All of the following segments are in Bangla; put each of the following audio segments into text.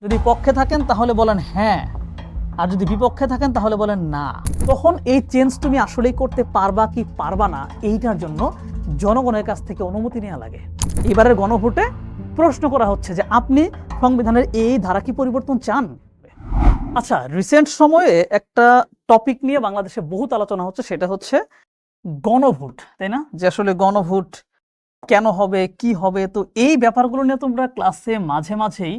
যদি পক্ষে থাকেন তাহলে বলেন হ্যাঁ, আর যদি বিপক্ষে থাকেন তাহলে বলেন না। তখন এই চেঞ্জ তুমি আসলেই করতে পারবা কি পারবা না, এইটার জন্য জনগণের কাছ থেকে অনুমতি নেওয়া লাগে। এবারের গণভোটে প্রশ্ন করা হচ্ছে যে আপনি সংবিধানের এই ধারা কি পরিবর্তন চান? আচ্ছা, রিসেন্ট সময়ে একটা টপিক নিয়ে বাংলাদেশে বহুত আলোচনা হচ্ছে, সেটা হচ্ছে গণভোট, তাই না? যে আসলে গণভোট কেন হবে, কি হবে। তো এই ব্যাপারগুলো নিয়ে তোমরা ক্লাসে মাঝে মাঝেই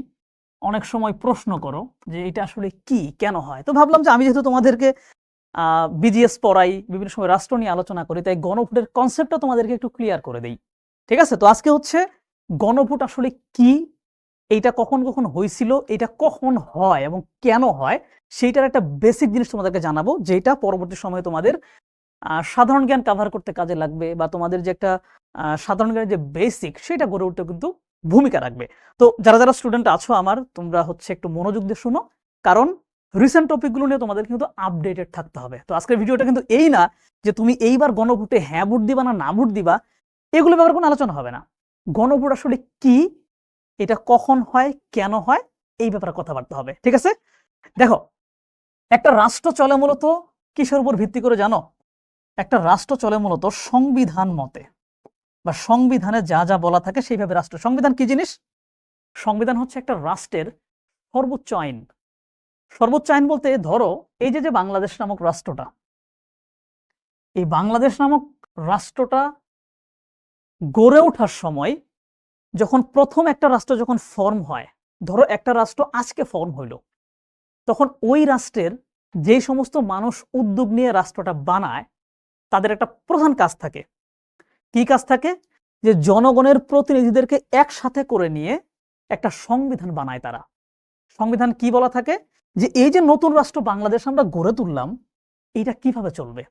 অনেক সময় প্রশ্ন করো যে এটা আসলে কি, কেন হয়। তো ভাবলাম যে আমি যেহেতু তোমাদেরকে বিজিএস পড়াই, বিভিন্ন সময় রাষ্ট্র নিয়ে আলোচনা করি, তাই গণভোটের কনসেপ্টটা তোমাদেরকে একটু ক্লিয়ার করে দেই। ঠিক আছে? তো আজকে হচ্ছে গণভোট আসলে কি, এইটা কখন কখন হয়েছিল, এটা কখন হয় এবং কেন হয়, সেইটার একটা বেসিক জিনিস তোমাদেরকে জানাবো, যেটা পরবর্তী সময়ে তোমাদের সাধারণ জ্ঞান কাভার করতে কাজে লাগবে, বা তোমাদের যে একটা সাধারণ জ্ঞানের যে বেসিক, সেটা গড়ে উঠতে কিন্তু ভূমিকা রাখবে। তো যারা যারা স্টুডেন্ট আছো আমার, তোমরা হচ্ছে একটু মনোযোগ দিয়ে শোনো, কারণ রিসেন্ট টপিকগুলো নিয়ে তোমাদের কিন্তু আপডেটেড থাকতে হবে। তো আজকের ভিডিওটা কিন্তু এই না যে তুমি এইবার গণভোটে হ্যাঁ ভোট দিবা না না ভোট দিবা, এগুলো ব্যাপারে কোনো আলোচনা হবে না। গণভোট আসলে কি, এটা কখন হয়, কেন হয়, এই ব্যাপারে কথাবার্তা হবে। ঠিক আছে? দেখো, একটা রাষ্ট্র চলে মূলত কিসের উপর ভিত্তি করে জানো? একটা রাষ্ট্র চলে মূলত সংবিধান মতে, বা সংবিধানে যা যা বলা থাকে সেইভাবে রাষ্ট্র। সংবিধান কি জিনিস? সংবিধান হচ্ছে একটা রাষ্ট্রের সর্বোচ্চ আইন। সর্বোচ্চ আইন বলতে ধরো এই যে যে বাংলাদেশ নামক রাষ্ট্রটা, এই বাংলাদেশ নামক রাষ্ট্রটা গড়ে ওঠার সময়, যখন প্রথম একটা রাষ্ট্র যখন ফর্ম হয়, ধরো একটা রাষ্ট্র আজকে ফর্ম হইল, তখন ওই রাষ্ট্রের যে সমস্ত মানুষ উদ্যোগ নিয়ে রাষ্ট্রটা বানায়, তাদের একটা প্রধান কাজ থাকে। কি কাজ থাকে? যে জনগণের প্রতিনিধিদেরকে একসাথে করে নিয়ে একটা সংবিধান বানায় তারা। সংবিধান কি বলা থাকে? যে এই যে নতুন রাষ্ট্র বাংলাদেশ আমরা গড়ে তুললাম, এইটা কিভাবে চলবে,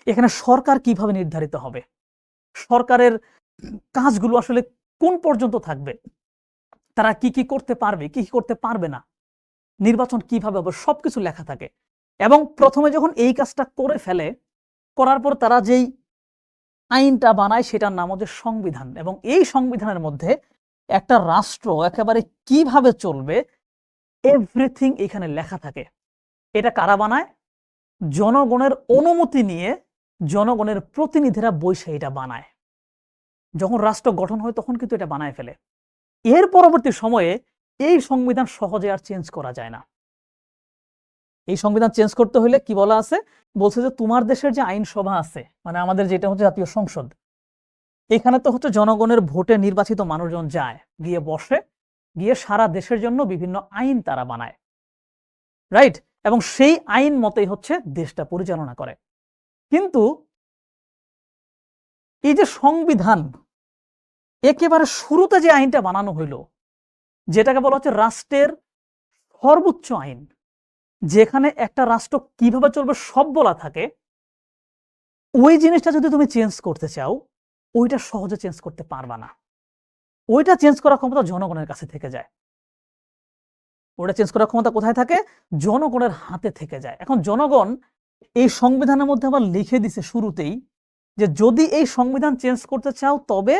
এখানে সরকার কিভাবে নির্ধারিত হবে, সরকারের কাজগুলো আসলে কোন পর্যন্ত থাকবে, তারা কি কি করতে পারবে, কি কি করতে পারবে না, নির্বাচন কিভাবে হবে, সবকিছু লেখা থাকে। এবং প্রথমে যখন এই কাজটা করে ফেলে, করার পর তারা যেই আইনটা বানায় সেটার নাম হচ্ছে সংবিধান। এবং এই সংবিধানের মধ্যে একটা রাষ্ট্র একেবারে কিভাবে চলবে, এভরিথিং এখানে লেখা থাকে। এটা কারা বানায়? জনগণের অনুমতি নিয়ে জনগণের প্রতিনিধিরা বৈশা এটা বানায়। যখন রাষ্ট্র গঠন হয় তখন কিন্তু এটা বানায় ফেলে। এর পরবর্তী সময়ে এই সংবিধান সহজে আর চেঞ্জ করা যায় না। এই সংবিধান চেঞ্জ করতে হলে কি বলা আছে? বলছে যে তোমার দেশের যে আইনসভা আছে, মানে আমাদের যেটা হচ্ছে জাতীয় সংসদ, এখানে তো হচ্ছে জনগণের ভোটে নির্বাচিত মানুষজন যায়, গিয়ে বসে, গিয়ে সারা দেশের জন্য বিভিন্ন আইন তারা বানায়, রাইট? এবং সেই আইন মতেই হচ্ছে দেশটা পরিচালনা করে। কিন্তু এই যে সংবিধান, একেবারে শুরুতে যে আইনটা বানানো হইল, যেটাকে বলা হচ্ছে রাষ্ট্রের সর্বোচ্চ আইন, যেখানে একটা রাষ্ট্র কিভাবে চলবে সব বলা থাকে, ওই জিনিসটা যদি তুমি চেঞ্জ করতে চাও, ওইটা সহজে চেঞ্জ করতে পারবা না। ওইটা চেঞ্জ করার ক্ষমতা জনগণের কাছে থেকে যায়। ওটা চেঞ্জ করার ক্ষমতা কোথায় থাকে? জনগণের হাতে থেকে যায়। এখন জনগণ এই সংবিধানের মধ্যে আবার লিখে দিছে শুরুতেই যে যদি এই সংবিধান চেঞ্জ করতে চাও, তবে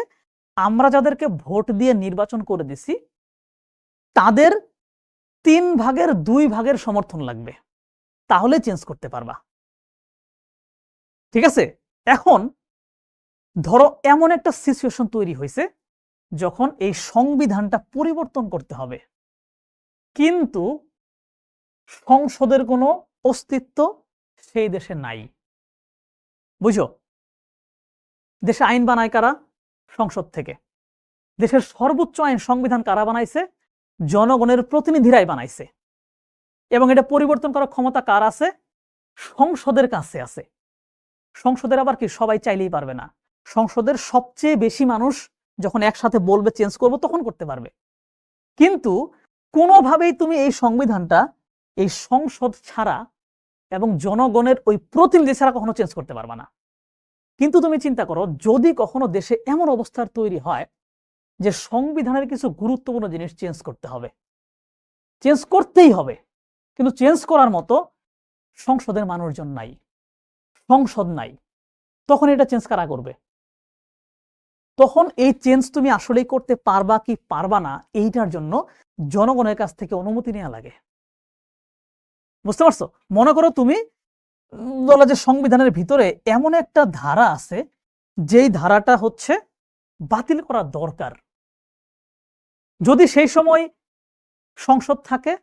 আমরা যাদেরকে ভোট দিয়ে নির্বাচন করে দিছি তাদের 3/2 সমর্থন লাগবে, তাহলে চেঞ্জ করতে পারবা। ঠিক আছে? এখন ধরো এমন একটা সিচুয়েশন তৈরি হয়েছে যখন এই সংবিধানটা পরিবর্তন করতে হবে, কিন্তু সংসদের কোনো অস্তিত্ব সেই দেশে নাই। বুঝো? দেশে আইন বানায় কারা? সংসদ থেকে। দেশের সর্বোচ্চ আইন সংবিধান কারা বানাইছে? জনগণের প্রতিনিধিরাই বানাইছে। এবং এটা পরিবর্তন করার ক্ষমতা কার আছে? সংসদের কাছে আছে। সংসদের আবার কি সবাই চাইলেই পারবে না। সংসদের সবচেয়ে বেশি মানুষ যখন একসাথে বলবে চেঞ্জ করব, তখন করতে পারবে। কিন্তু কোনোভাবেই তুমি এই সংবিধানটা এই সংসদ ছাড়া এবং জনগণের ওই প্রতিনিধি ছাড়া কখনো চেঞ্জ করতে পারবে না। কিন্তু তুমি চিন্তা করো, যদি কখনো দেশে এমন অবস্থার তৈরি হয় যে সংবিধানের কিছু গুরুত্বপূর্ণ জিনিস চেঞ্জ করতে হবে, চেঞ্জ করতেই হবে, কিন্তু চেঞ্জ করার মতো সংসদের মানুষজন নাই, সংসদ নাই, তখন এটা চেঞ্জ কারা করবে? তখন এই চেঞ্জ তুমি আসলেই করতে পারবা কি পারবা না, এইটার জন্য জনগণের কাছ থেকে অনুমতি নেওয়া লাগে। বুঝতে পারছো? মনে করো তুমি বলা যে সংবিধানের ভিতরে এমন একটা ধারা আছে যেই ধারাটা হচ্ছে বাতিল করা দরকার। যদি সেই সময় সংসদ থাকে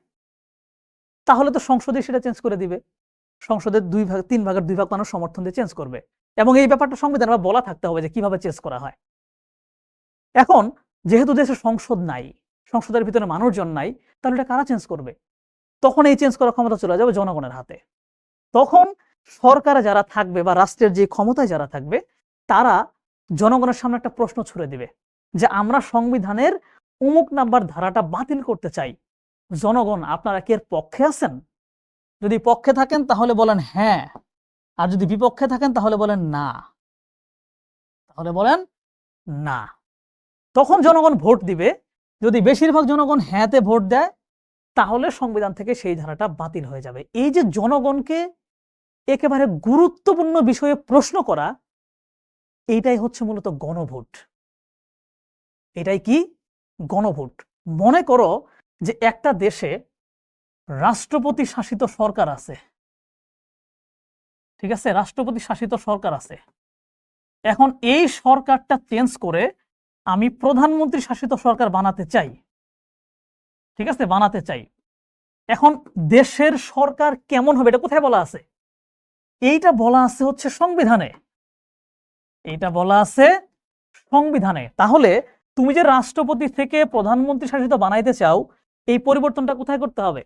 তাহলে তো সংসদে সেটা চেঞ্জ করে দিবে, সংসদের 3 ভাগের 2 ভাগ মানুষ সমর্থন দিয়ে চেঞ্জ করবে, এবং এই ব্যাপারটা সংবিধানে বলা থাকতে হবে যে কিভাবে চেঞ্জ করা হয়। এখন যেহেতু দেশে সংসদ নাই, সংসদের ভিতরে মানুষজন নাই, তাহলে এটা কারা চেঞ্জ করবে? তখন এই চেঞ্জ করার ক্ষমতা চলে যাবে জনগণের হাতে। তখন সরকারে যারা থাকবে বা রাষ্ট্রের যে ক্ষমতায় যারা থাকবে তারা জনগণের সামনে একটা প্রশ্ন ছুড়ে দিবে যে আমরা সংবিধানের অমুক নাম্বার ধারাটা বাতিল করতে চাই, জনগণ আপনারা কি এর পক্ষে আছেন? যদি পক্ষে থাকেন তাহলে বলেন হ্যাঁ, আর যদি বিপক্ষে থাকেন তাহলে বলেন না। তখন জনগণ ভোট দিবে। যদি বেশিরভাগ জনগণ হ্যাঁতে ভোট দেয় তাহলে সংবিধান থেকে সেই ধারাটা বাতিল হয়ে যাবে। এই যে জনগণকে একেবারে গুরুত্বপূর্ণ বিষয়ে প্রশ্ন করা, এইটাই হচ্ছে মূলত গণভোট। এটাই কি? গণভোট। মনে করো যে একটা দেশে রাষ্ট্রপতি শাসিত সরকার আছে, ঠিক আছে? রাষ্ট্রপতি শাসিত সরকার আছে। এখন এই সরকারটা চেঞ্জ করে আমি প্রধানমন্ত্রী শাসিত সরকার বানাতে চাই, ঠিক আছে? বানাতে চাই। এখন দেশের সরকার কেমন হবে এটা কোথায় বলা আছে? এইটা বলা আছে হচ্ছে সংবিধানে। এইটা বলা আছে সংবিধানে। তাহলে তুমি যে রাষ্ট্রপতি থেকে প্রধানমন্ত্রী শাসিত বানাইতে চাও, এই পরিবর্তনটা কোথায় করতে হবে?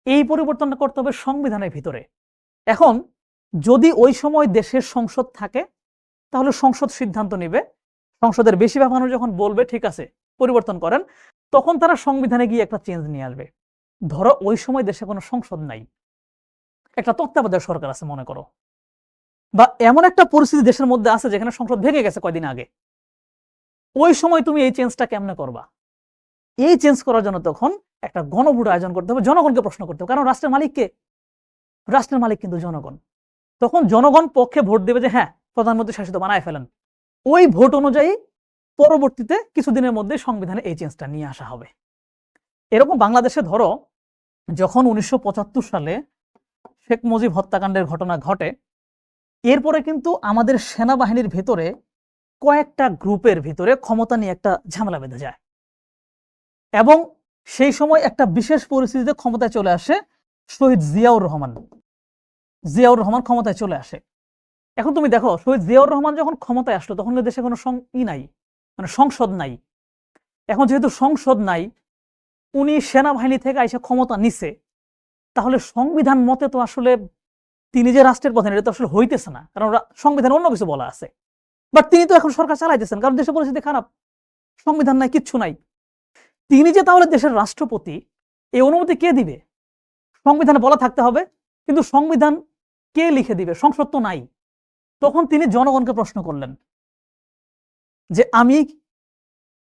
এই পরিবর্তনটা করতে হবে সংবিধানের ভিতরে। এখন যদি ওই সময় দেশের সংসদ থাকে তাহলে সংসদ সিদ্ধান্ত নেবে, সংসদের বেশিরভাগ মানুষ যখন বলবে ঠিক আছে পরিবর্তন করেন, তখন তারা সংবিধানে গিয়ে একটা চেঞ্জ নিয়ে আসবে। ধরো ওই সময় দেশে কোনো সংসদ নাই, একটা তত্ত্বাবধায়ক সরকার আছে মনে করো, বা এমন একটা পরিস্থিতি দেশের মধ্যে আছে যেখানে সংসদ ভেঙে গেছে কয়দিন আগে, ওই সময় তুমি এই চেঞ্জটা কেমনে করবা? এই চেঞ্জ করার জন্য তখন একটা গণভোট আয়োজন করতে হবে, জনগণকে প্রশ্ন করতে হবে। কারণ রাষ্ট্রের মালিক কে? রাষ্ট্রের মালিক কিন্তু জনগণ। তখন জনগণ পক্ষে ভোট দেবে যে হ্যাঁ প্রধানমন্ত্রী শাসিত বানায় ফেলেন। ওই ভোট অনুযায়ী পরবর্তীতে কিছুদিনের মধ্যে সংবিধানে এই চেঞ্জটা নিয়ে আসা হবে। এরকম বাংলাদেশে ধরো যখন 1975 সালে শেখ মুজিব হত্যাকাণ্ডের ঘটনা ঘটে, এরপরে কিন্তু আমাদের সেনাবাহিনীর ভেতরে কয়েকটা গ্রুপের ভিতরে ক্ষমতা নিয়ে একটা ঝামেলা বেঁধে যায়, এবং সেই সময় একটা বিশেষ পরিস্থিতিতে ক্ষমতায় চলে আসে শহীদ জিয়াউর রহমান। জিয়াউর রহমান ক্ষমতায় চলে আসে। এখন তুমি দেখো শহীদ জিয়াউর রহমান যখন ক্ষমতায় আসলো তখন দেশে কোনো নাই, মানে সংসদ নাই। এখন যেহেতু সংসদ নাই, উনি সেনাবাহিনী থেকে আইসা ক্ষমতা নিছে, তাহলে সংবিধান মতে তো আসলে তিনি যে রাষ্ট্রের প্রধান এটা তো আসলে হইতেছে না, কারণ সংবিধান অন্য কিছু বলা আছে। বাট তিনি তো এখন সরকার চালাইতেছেন, কারণ দেশের পরিস্থিতি খারাপ, সংবিধান নাই, কিচ্ছু নাই। তিনি যে তাহলে দেশের রাষ্ট্রপতি, এই অনুমতি কে দিবে? সংবিধানে বলা থাকতে হবে, কিন্তু সংবিধান কে লিখে দিবে? সংসদ তো নাই। তখন তিনি জনগণকে প্রশ্ন করলেন যে আমি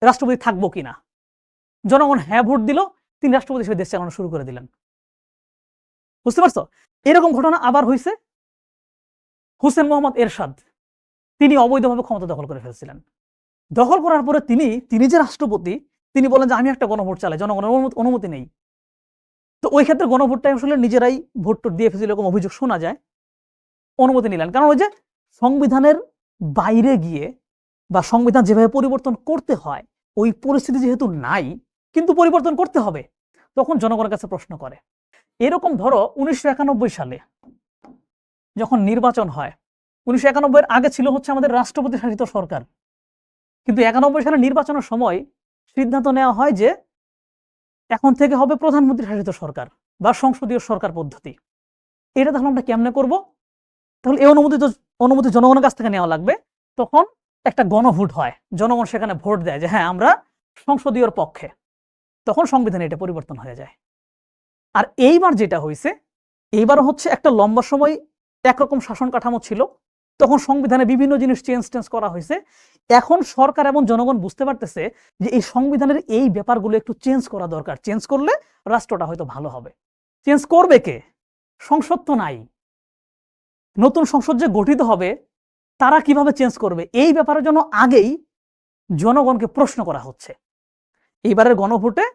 রাষ্ট্রপতি থাকবো কিনা। জনগণ হ্যাঁ ভোট দিল, তিনি রাষ্ট্রপতি হিসেবে দেশ চালানো শুরু করে দিলেন। বুঝতে পারছো? এরকম ঘটনা আবার হয়েছে হোসেন মোহাম্মদ এরশাদ, তিনি অবৈধভাবে ক্ষমতা দখল করে ফেলছিলেন। দখল করার পরে তিনি যে রাষ্ট্রপতি, তিনি বলেন যে আমি একটা গণভোট চালাই, জনগণের অনুমতি নেই। তো ওই ক্ষেত্রে গণভোটটা আসলে নিজেরাই ভোট দিয়ে ফেলছিল এরকম অভিযোগ শোনা যায়। অনুমতি নিলেন, কারণ ওই যে সংবিধানের বাইরে গিয়ে বা সংবিধান যেভাবে পরিবর্তন করতে হয় ওই পরিস্থিতি যেহেতু নাই, কিন্তু পরিবর্তন করতে হবে, তখন জনগণের কাছে প্রশ্ন করে। এরকম ধরো 1991 সালে যখন নির্বাচন হয়, 1991 আগে ছিল হচ্ছে আমাদের রাষ্ট্রপতি শাসিত সরকার, কিন্তু 91 সালে নির্বাচনের সময় সিদ্ধান্ত নেওয়া হয় যে এখন থেকে হবে প্রধানমন্ত্রী শাসিত সরকার বা সংসদীয় সরকার পদ্ধতি। এটা তাহলে আমরা কেমনে করব? তাহলে এই অনুমতি জনগণের কাছ থেকে নেওয়া লাগবে। তখন একটা গণভোট হয়, জনগণ সেখানে ভোট দেয় যে হ্যাঁ আমরা সংসদীয় পক্ষে, তখন সংবিধানে এটা পরিবর্তন হয়ে যায়। আর এইবার যেটা হয়েছে, এইবার হচ্ছে একটা লম্বা সময় একরকম শাসন কাঠামো ছিল, তখন সংবিধানে বিভিন্ন জিনিস চেঞ্জ করা হয়েছে। এখন সরকার এবং জনগণ বুঝতে পারতেছে যে এই সংবিধানের এই ব্যাপারগুলো একটু চেঞ্জ করা দরকার, চেঞ্জ করলে রাষ্ট্রটা হয়তো ভালো হবে। চেঞ্জ করবে কে? সংসদ তো নাই, নতুন সংসদ যে গঠিত হবে তারা কিভাবে চেঞ্জ করবে, এই ব্যাপারের জন্য আগেই জনগণকে প্রশ্ন করা হচ্ছে। এইবারের গণভোটে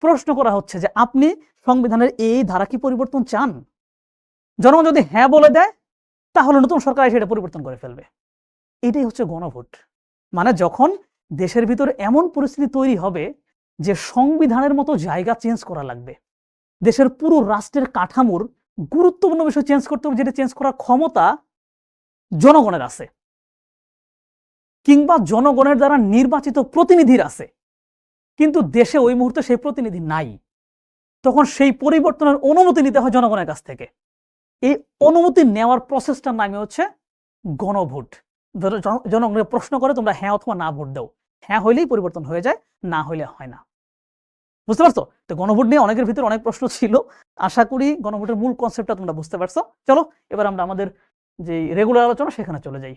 প্রশ্ন করা হচ্ছে যে আপনি সংবিধানের এই ধারা কি পরিবর্তন চান? জনগণ যদি হ্যাঁ বলে দেয় তাহলে নতুন সরকার এসে এটা পরিবর্তন করে ফেলবে। এটাই হচ্ছে গণভোট। মানে যখন দেশের ভিতরে এমন পরিস্থিতি তৈরি হবে যে সংবিধানের মতো জায়গা চেঞ্জ করা লাগবে, দেশের পুরো রাষ্ট্রের কাঠামোর গুরুত্বপূর্ণ বিষয় চেঞ্জ করতে হবে, যেটা চেঞ্জ করার ক্ষমতা জনগণের আছে, কিংবা জনগণের দ্বারা নির্বাচিত প্রতিনিধির আছে, কিন্তু দেশে ওই মুহূর্তে সেই প্রতিনিধি নাই, তখন সেই পরিবর্তনের অনুমতি নিতে হয় জনগণের কাছ থেকে। এই অনুমতি নেওয়ার প্রসেসটার নামে হচ্ছে গণভোট। জনগণকে প্রশ্ন করে তোমরা হ্যাঁ অথবা না ভোট দাও, হ্যাঁ হইলেই পরিবর্তন হয়ে যায়, না হইলে হয় না। বুঝতে পারছো? তো গণভোট নিয়ে অনেকের ভিতরে অনেক প্রশ্ন ছিল, আশা করি গণভোটের মূল কনসেপ্টটা তোমরা বুঝতে পারছো। চলো এবার আমরা আমাদের যে রেগুলার আলোচনা সেখানে চলে যাই।